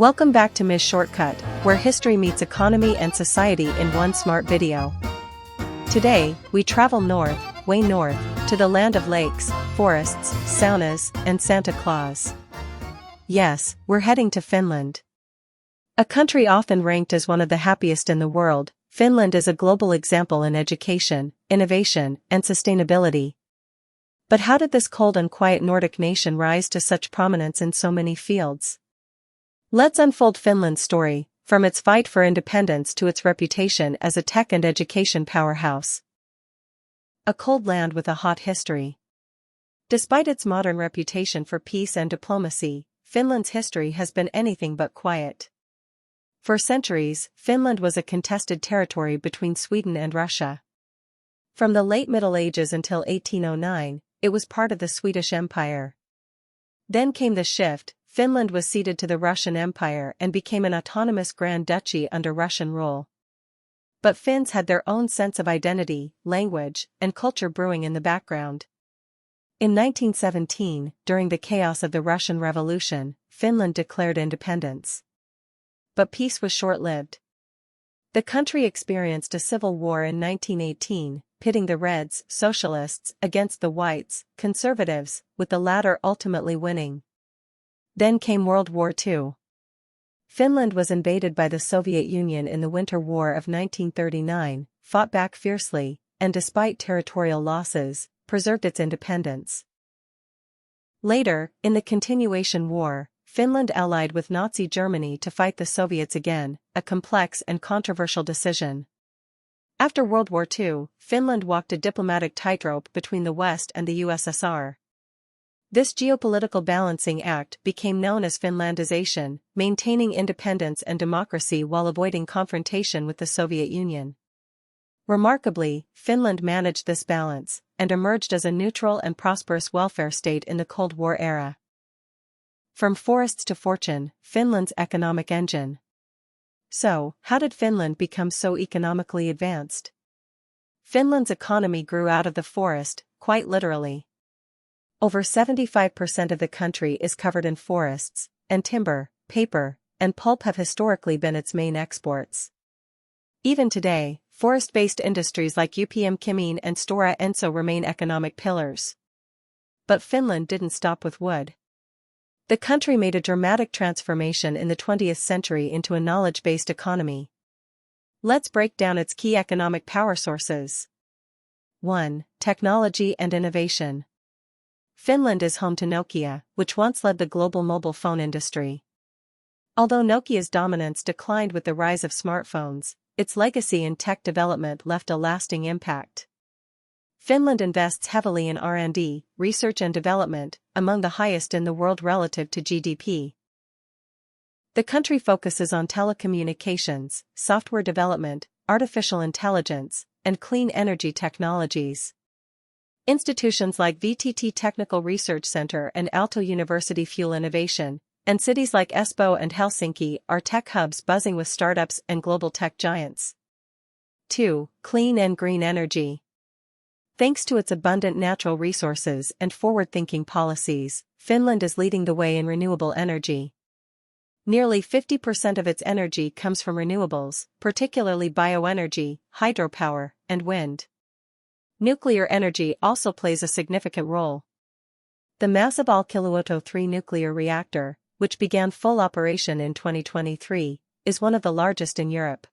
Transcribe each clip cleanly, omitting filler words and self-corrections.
Welcome back to Ms.Shortcut, where history meets economy and society in one smart video. Today, we travel north, way north, to the land of lakes, forests, saunas, and Santa Claus. Yes, we're heading to Finland. A country often ranked as one of the happiest in the world, Finland is a global example in education, innovation, and sustainability. But how did this cold and quiet Nordic nation rise to such prominence in so many fields? Let's unfold Finland's story, from its fight for independence to its reputation as a tech and education powerhouse. A cold land with a hot history. Despite its modern reputation for peace and diplomacy, Finland's history has been anything but quiet. For centuries, Finland was a contested territory between Sweden and Russia. From the late Middle Ages until 1809, it was part of the Swedish Empire. Then came the shift. Finland was ceded to the Russian Empire and became an autonomous Grand Duchy under Russian rule. But Finns had their own sense of identity, language, and culture brewing in the background. In 1917, during the chaos of the Russian Revolution, Finland declared independence. But peace was short-lived. The country experienced a civil war in 1918, pitting the Reds, socialists, against the Whites, conservatives, with the latter ultimately winning. Then came World War II. Finland was invaded by the Soviet Union in the Winter War of 1939, fought back fiercely, and despite territorial losses, preserved its independence. Later, in the Continuation War, Finland allied with Nazi Germany to fight the Soviets again, a complex and controversial decision. After World War II, Finland walked a diplomatic tightrope between the West and the USSR. This geopolitical balancing act became known as Finlandization, maintaining independence and democracy while avoiding confrontation with the Soviet Union. Remarkably, Finland managed this balance, and emerged as a neutral and prosperous welfare state in the Cold War era. From forests to fortune, Finland's economic engine. So, how did Finland become so economically advanced? Finland's economy grew out of the forest, quite literally. Over 75% of the country is covered in forests, and timber, paper, and pulp have historically been its main exports. Even today, forest-based industries like UPM Kymmene and Stora Enso remain economic pillars. But Finland didn't stop with wood. The country made a dramatic transformation in the 20th century into a knowledge-based economy. Let's break down its key economic power sources. 1. Technology and innovation. Finland is home to Nokia, which once led the global mobile phone industry. Although Nokia's dominance declined with the rise of smartphones, its legacy in tech development left a lasting impact. Finland invests heavily in R&D, research and development, among the highest in the world relative to GDP. The country focuses on telecommunications, software development, artificial intelligence, and clean energy technologies. Institutions like VTT Technical Research Center and Aalto University fuel innovation, and cities like Espoo and Helsinki are tech hubs buzzing with startups and global tech giants. 2. Clean and green energy. Thanks to its abundant natural resources and forward-thinking policies, Finland is leading the way in renewable energy. Nearly 50% of its energy comes from renewables, particularly bioenergy, hydropower, and wind. Nuclear energy also plays a significant role. The massive Olkiluoto 3 nuclear reactor, which began full operation in 2023, is one of the largest in Europe.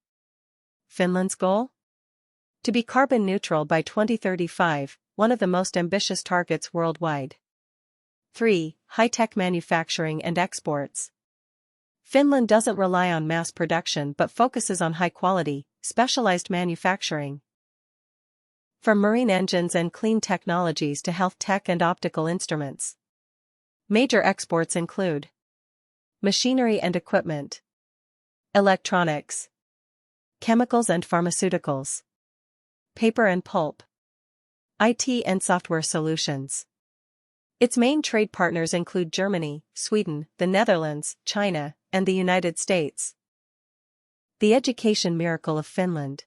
Finland's goal? To be carbon neutral by 2035, one of the most ambitious targets worldwide. 3. High-tech manufacturing and exports. Finland doesn't rely on mass production but focuses on high-quality, specialized manufacturing. From marine engines and clean technologies to health tech and optical instruments. Major exports include machinery and equipment, electronics, chemicals and pharmaceuticals, paper and pulp, IT and software solutions. Its main trade partners include Germany, Sweden, the Netherlands, China, and the United States. The education miracle of Finland.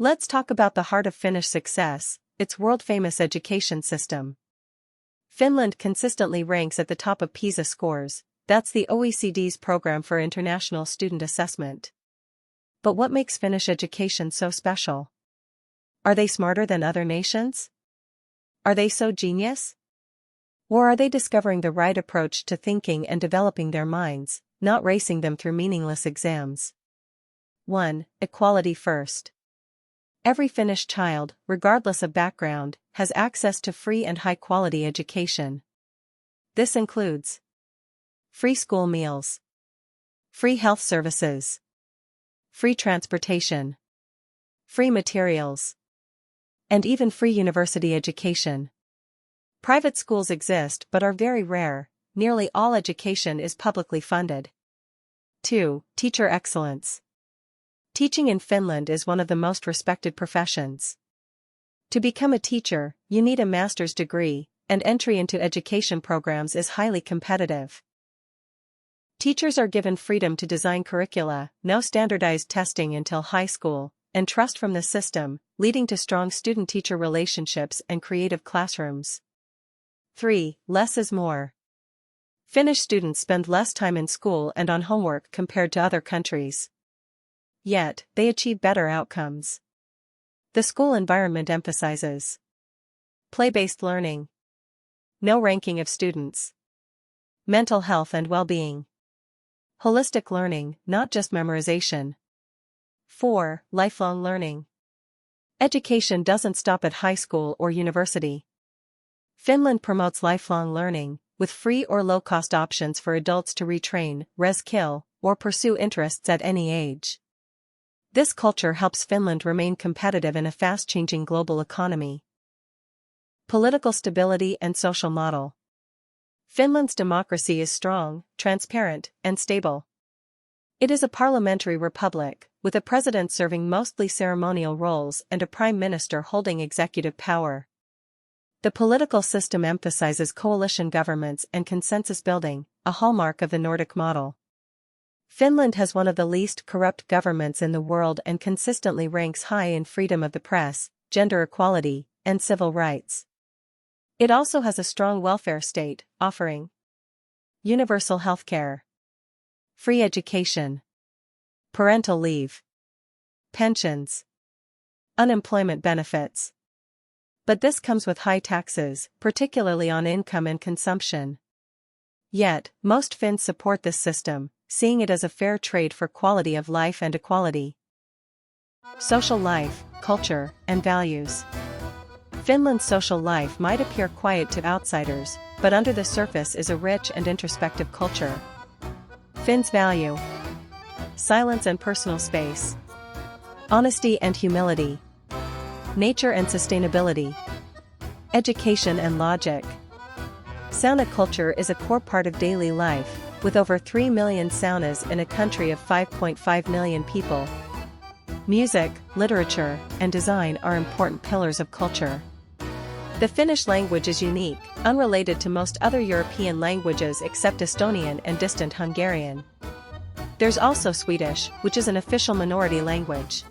Let's talk about the heart of Finnish success, its world-famous education system. Finland consistently ranks at the top of PISA scores, That's the OECD's Program for International Student Assessment. But what makes Finnish education so special? Are they smarter than other nations? Are they so genius? Or are they discovering the right approach to thinking and developing their minds, not racing them through meaningless exams? 1. Equality first. Every Finnish child, regardless of background, has access to free and high-quality education. This includes free school meals, free health services, free transportation, free materials, and even free university education. Private schools exist but are very rare. Nearly all education is publicly funded. 2. Teacher excellence. Teaching in Finland is one of the most respected professions. To become a teacher, you need a master's degree, and entry into education programs is highly competitive. Teachers are given freedom to design curricula, no standardized testing until high school, and trust from the system, leading to strong student-teacher relationships and creative classrooms. 3. Less is more. Finnish students spend less time in school and on homework compared to other countries. Yet, they achieve better outcomes. The school environment emphasizes play-based learning, no ranking of students, mental health and well-being, holistic learning, not just memorization. 4. Lifelong learning. Education doesn't stop at high school or university. Finland promotes lifelong learning, with free or low-cost options for adults to retrain, reskill, or pursue interests at any age. This culture helps Finland remain competitive in a fast-changing global economy. Political stability and social model. Finland's democracy is strong, transparent, and stable. It is a parliamentary republic, with a president serving mostly ceremonial roles and a prime minister holding executive power. The political system emphasizes coalition governments and consensus building, a hallmark of the Nordic model. Finland has one of the least corrupt governments in the world and consistently ranks high in freedom of the press, gender equality, and civil rights. It also has a strong welfare state, offering universal healthcare, free education, parental leave, pensions, unemployment benefits. But this comes with high taxes, particularly on income and consumption. Yet, most Finns support this system, seeing it as a fair trade for quality of life and equality. Social life, culture, and values. Finland's social life might appear quiet to outsiders, but under the surface is a rich and introspective culture. Finns value silence and personal space, honesty and humility, nature and sustainability, education and logic. Sauna culture is a core part of daily life, with over 3 million saunas in a country of 5.5 million people. Music, literature, and design are important pillars of culture. The Finnish language is unique, unrelated to most other European languages except Estonian and distant Hungarian. There's also Swedish, which is an official minority language.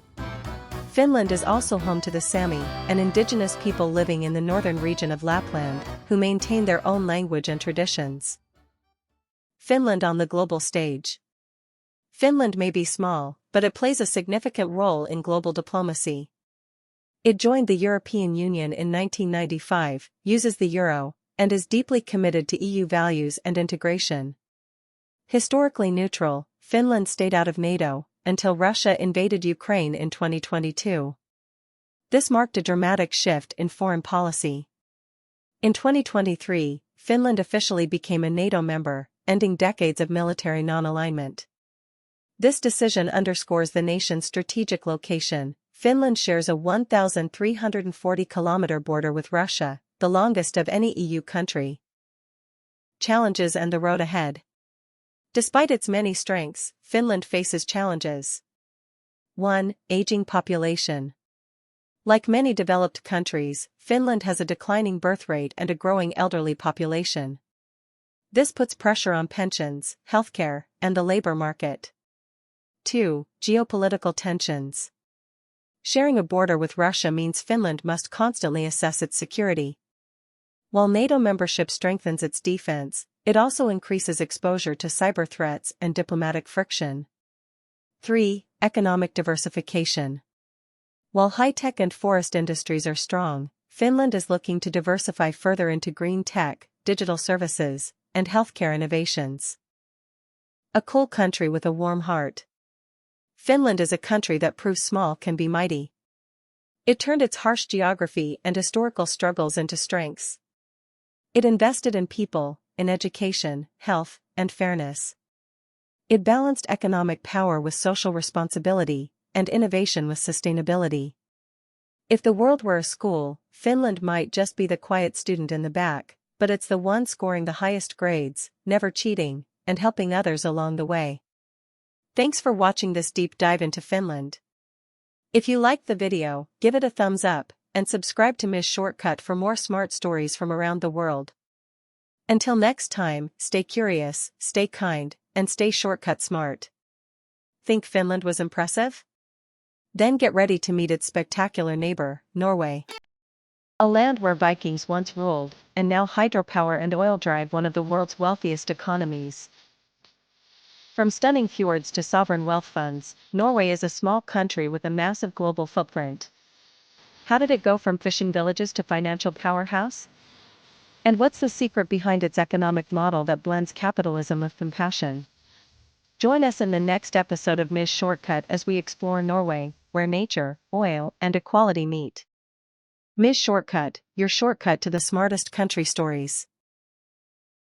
Finland is also home to the Sami, an indigenous people living in the northern region of Lapland, who maintain their own language and traditions. Finland on the global stage. Finland may be small, but it plays a significant role in global diplomacy. It joined the European Union in 1995, uses the euro, and is deeply committed to EU values and integration. Historically neutral, Finland stayed out of NATO until Russia invaded Ukraine in 2022. This marked a dramatic shift in foreign policy. In 2023, Finland officially became a NATO member, ending decades of military non-alignment. This decision underscores the nation's strategic location. Finland shares a 1,340-kilometer border with Russia, the longest of any EU country. Challenges and the road ahead. Despite its many strengths, Finland faces challenges. 1. Aging population. Like many developed countries, Finland has a declining birth rate and a growing elderly population. This puts pressure on pensions, healthcare, and the labor market. 2. Geopolitical tensions. Sharing a border with Russia means Finland must constantly assess its security. While NATO membership strengthens its defense, It also increases exposure to cyber threats and diplomatic friction. 3. Economic diversification. While high-tech and forest industries are strong, Finland is looking to diversify further into green tech, digital services, and healthcare innovations. A cool country with a warm heart. Finland is a country that proves small can be mighty. It turned its harsh geography and historical struggles into strengths. It invested in people, in education, health, and fairness. It balanced economic power with social responsibility, and innovation with sustainability. If the world were a school, Finland might just be the quiet student in the back, but it's the one scoring the highest grades, never cheating, and helping others along the way. Thanks for watching this deep dive into Finland. If you liked the video, give it a thumbs up, and subscribe to Ms.Shortcut for more smart stories from around the world. Until next time, stay curious, stay kind, and stay shortcut smart. Think Finland was impressive? Then get ready to meet its spectacular neighbor, Norway. A land where Vikings once ruled, and now hydropower and oil drive one of the world's wealthiest economies. From stunning fjords to sovereign wealth funds, Norway is a small country with a massive global footprint. How did it go from fishing villages to financial powerhouse? And what's the secret behind its economic model that blends capitalism with compassion? Join us in the next episode of Ms. Shortcut as we explore Norway, where nature, oil, and equality meet. Ms. Shortcut, your shortcut to the smartest country stories.